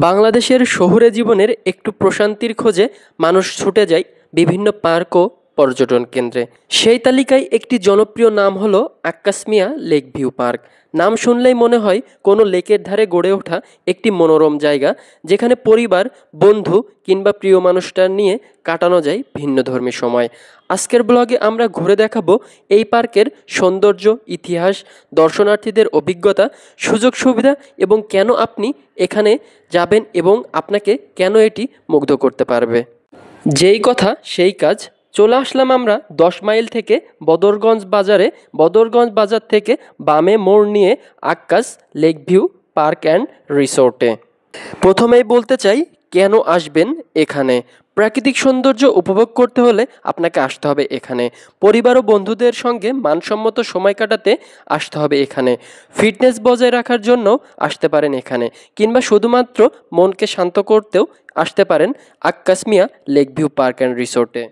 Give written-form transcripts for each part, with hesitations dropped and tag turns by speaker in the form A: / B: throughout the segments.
A: বাংলাদেশের শহুরে জীবনের একটু প্রশান্তির খোঁজে মানুষ ছুটে যায় বিভিন্ন পার্ক ও পর্যটন কেন্দ্রে। সেই তালিকায় একটি জনপ্রিয় নাম হলো আক্কাস মিয়া লেক ভিউ পার্ক। নাম শুনলেই মনে হয় কোনো লেকের ধারে গড়ে ওঠা একটি মনোরম জায়গা, যেখানে পরিবার, বন্ধু কিংবা প্রিয় মানুষটা নিয়ে কাটানো যায় ভিন্নধর্মী সময়। আজকের ব্লগে আমরা ঘুরে দেখাবো এই পার্কের সৌন্দর্য, ইতিহাস, দর্শনার্থীদের অভিজ্ঞতা, সুযোগ সুবিধা এবং কেন আপনি এখানে যাবেন এবং আপনাকে কেন এটি মুগ্ধ করতে পারবে। যেই কথা সেই কাজ। চলে আসলাম আমরা 10 মাইল থেকে বদরগঞ্জ বাজার থেকে বামে মোড় নিয়ে Akkas lake view park and রিসোর্টে। প্রথমেই বলতে চাই, কেন আসবেন এখানে। প্রাকৃতিক সৌন্দর্য উপভোগ করতে হলে আপনাকে আসতে হবে এখানে। পরিবার ও বন্ধুদের সঙ্গে মানসম্মত সময় কাটাতে আসতে হবে এখানে। ফিটনেস বজায় রাখার জন্য আসতে পারেন এখানে, কিংবা শুধুমাত্র মনকে শান্ত করতেও আসতে পারেন আক্কাস মিয়া লেক ভিউ পার্ক অ্যান্ড রিসোর্টে।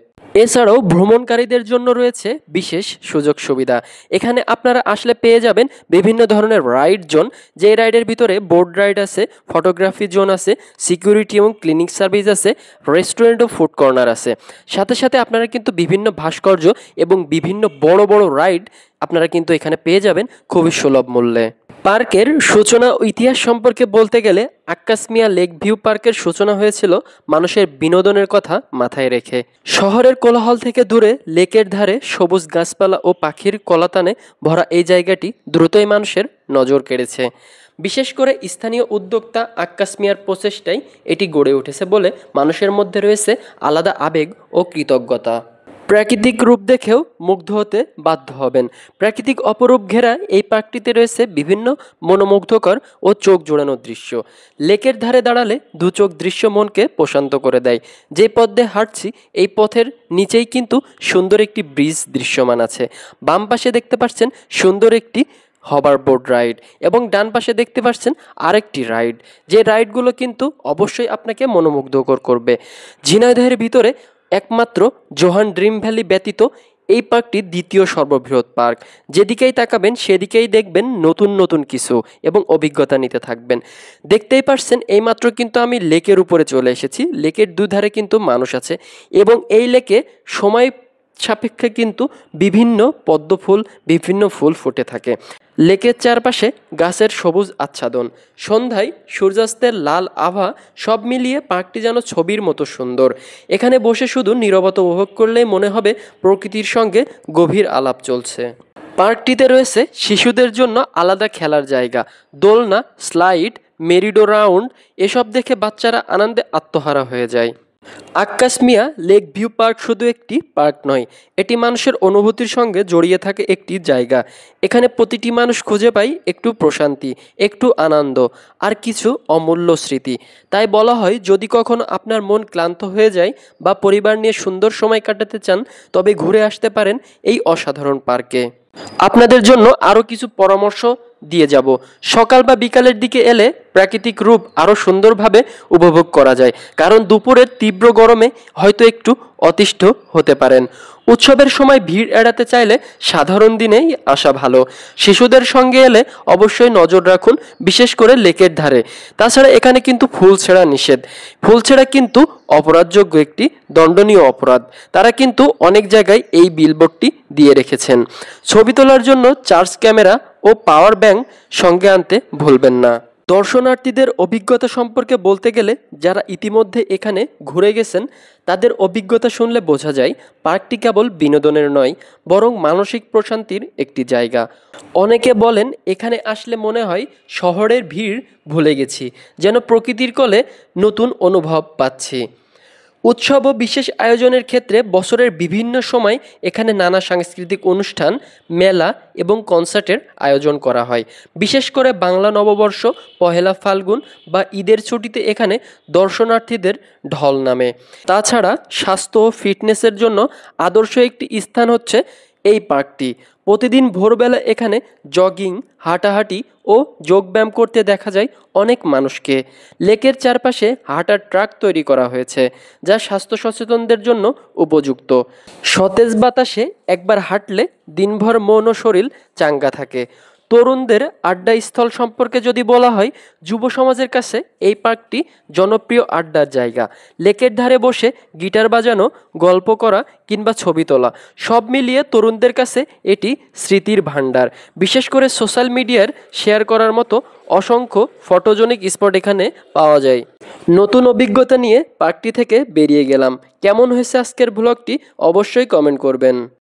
A: এছাড়াও ভ্রমণকারীদের জন্য রয়েছে বিশেষ সুযোগ সুবিধা। এখানে আপনারা আসলে পেয়ে যাবেন বিভিন্ন ধরনের রাইড জোন, যে রাইডের ভিতরে বোর্ড রাইড আছে, ফটোগ্রাফি জোন আছে, সিকিউরিটি এবং ক্লিনিং সার্ভিস আছে, রেস্টুরেন্ট ও ফুড কর্নার আছে। সাথে সাথে আপনারা কিন্তু বিভিন্ন ভাস্কর্য এবং বিভিন্ন বড় বড় রাইড আপনারা কিন্তু এখানে পেয়ে যাবেন খুবই সুলভ মূল্যে। পার্কের সূচনা ও ইতিহাস সম্পর্কে বলতে গেলে আক্কাস মিয়া লেক ভিউ পার্কের সূচনা হয়েছিল মানুষের বিনোদনের কথা মাথায় রেখে। শহরের কোলাহল থেকে দূরে লেকের ধারে সবুজ গাছপালা ও পাখির কলাতানে ভরা এই জায়গাটি দ্রুতই মানুষের নজর কেড়েছে। বিশেষ করে স্থানীয় উদ্যোক্তা আক্কাস মিয়ার প্রচেষ্টায় এটি গড়ে উঠেছে বলে মানুষের মধ্যে রয়েছে আলাদা আবেগ ও কৃতজ্ঞতা। প্রাকৃতিক রূপ দেখেও মুগ্ধ হতে বাধ্য হবেন। প্রাকৃতিক অপরূপ ঘেরা এই পার্কটিতে রয়েছে বিভিন্ন মনোমুগ্ধকর ও চোখ জোড়ানো দৃশ্য। লেকের ধারে দাঁড়ালে দু চোখ দৃশ্য মনকে প্রশান্ত করে দেয়। যে পথ দিয়ে হাঁটছি এই পথের নিচেই কিন্তু সুন্দর একটি ব্রিজ দৃশ্যমান আছে। বাম পাশে দেখতে পাচ্ছেন সুন্দর একটি হভারবোর্ড রাইড এবং ডান পাশে দেখতে পাচ্ছেন আরেকটি রাইড, যে রাইডগুলো কিন্তু অবশ্যই আপনাকে মনোমুগ্ধকর করবে। ঝিনাইদহের ভিতরে একমাত্র জোহান ড্রিম ভ্যালি ব্যতীত এই পার্কটি দ্বিতীয় সর্ববৃহৎ পার্ক। যেদিকেই তাকাবেন সেদিকেই দেখবেন নতুন নতুন কিছু এবং অভিজ্ঞতা নিতে থাকবেন। দেখতেই পারছেন এইমাত্র কিন্তু আমি লেকের উপরে চলে এসেছি। লেকের দুধারে কিন্তু মানুষ আছে এবং এই লেকে সময় সাপেক্ষে কিন্তু বিভিন্ন পদ্ম ফুল, বিভিন্ন ফুল ফুটে থাকে। লেকের চারপাশে গাছের সবুজ আচ্ছাদন, সন্ধ্যায় সূর্যাস্তের লাল আভা, সব মিলিয়ে পার্কটি যেন ছবির মতো সুন্দর। এখানে বসে শুধু নীরবতা উপভোগ করলেই মনে হবে প্রকৃতির সঙ্গে গভীর আলাপ চলছে। পার্কটিতে রয়েছে শিশুদের জন্য আলাদা খেলার জায়গা, দোলনা, স্লাইড, মেরিডো রাউন্ড। এসব দেখে বাচ্চারা আনন্দে আত্মহারা হয়ে যায়। আক্কাস মিয়া লেক ভিউ পার্ক শুধু একটি পার্ক নয়, এটি মানুষের অনুভূতির সঙ্গে জড়িয়ে থাকে একটি জায়গা। এখানে প্রতিটি মানুষ খুঁজে পায় একটু প্রশান্তি, একটু আনন্দ আর কিছু অমূল্য স্মৃতি। তাই বলা হয়, যদি কখনো আপনার মন ক্লান্ত হয়ে যায় বা পরিবার নিয়ে সুন্দর সময় কাটাতে চান, তবে ঘুরে আসতে পারেন এই অসাধারণ পার্কে। আপনাদের জন্য আরও কিছু পরামর্শ দিয়ে যাব। সকাল বা বিকালের দিকে এলে প্রাকৃতিক রূপ আরও সুন্দরভাবে উপভোগ করা যায়, কারণ দুপুরের তীব্র গরমে হয়তো একটু অতিষ্ঠ হতে পারেন। উৎসবের সময় ভিড় এড়াতে চাইলে সাধারণ দিনেই আসা ভালো। শিশুদের সঙ্গে এলে অবশ্যই নজর রাখুন, বিশেষ করে লেকের ধারে। তাছাড়া এখানে কিন্তু ফুল ছেঁড়া নিষেধ। ফুল ছেঁড়া কিন্তু অপরাধযোগ্য একটি দণ্ডনীয় অপরাধ। তারা কিন্তু অনেক জায়গায় এই বিলবোর্ডটি দিয়ে রেখেছেন। ছবি তোলার জন্য চার্জ ক্যামেরা ও পাওয়ার ব্যাংক সঙ্গে আনতে ভুলবেন না। দর্শনার্থীদের অভিজ্ঞতা সম্পর্কে বলতে গেলে, যারা ইতিমধ্যে এখানে ঘুরে গেছেন তাদের অভিজ্ঞতা শুনলে বোঝা যায় পার্কটি কেবল বিনোদনের নয়, বরং মানসিক প্রশান্তির একটি জায়গা। অনেকে বলেন এখানে আসলে মনে হয় শহরের ভিড় ভুলে গেছি, যেন প্রকৃতির কোলে নতুন অনুভব পাচ্ছি। উৎসব ও বিশেষ আয়োজনের ক্ষেত্রে বছরের বিভিন্ন সময় এখানে নানা সাংস্কৃতিক অনুষ্ঠান, মেলা এবং কনসার্টের আয়োজন করা হয়। বিশেষ করে বাংলা নববর্ষ, পহেলা ফাল্গুন বা ঈদের ছুটিতে এখানে দর্শনার্থীদের ঢল নামে। তাছাড়া স্বাস্থ্য ও ফিটনেসের জন্য আদর্শ একটি স্থান হচ্ছে এই পার্কটি। প্রতিদিন ভোরবেলা এখানে জগিং, হাঁটাহাঁটি ও যোগব্যায়াম করতে দেখা যায় অনেক মানুষকে। লেকের চারপাশে হাঁটার ট্র্যাক তৈরি করা হয়েছে, যা স্বাস্থ্য সচেতনদের জন্য উপযুক্ত। সতেজ বাতাসে একবার হাঁটলে দিনভর মন ও শরীর চাঙ্গা থাকে। তরুণদের আড্ডা স্থল সম্পর্কে যদি বলা হয়, যুব সমাজের কাছে এই পার্কটি জনপ্রিয় আড্ডার জায়গা। লেকের ধারে বসে গিটার বাজানো, গল্প করা কিংবা ছবি তোলা, সব মিলিয়ে তরুণদের কাছে এটি স্মৃতির ভাণ্ডার। বিশেষ করে সোশ্যাল মিডিয়ার শেয়ার করার মতো অসংখ্য ফটোজেনিক স্পট এখানে পাওয়া যায়। নতুন অভিজ্ঞতা নিয়ে পার্কটি থেকে বেরিয়ে গেলাম। কেমন হয়েছে আজকের ভ্লগটি অবশ্যই কমেন্ট করবেন।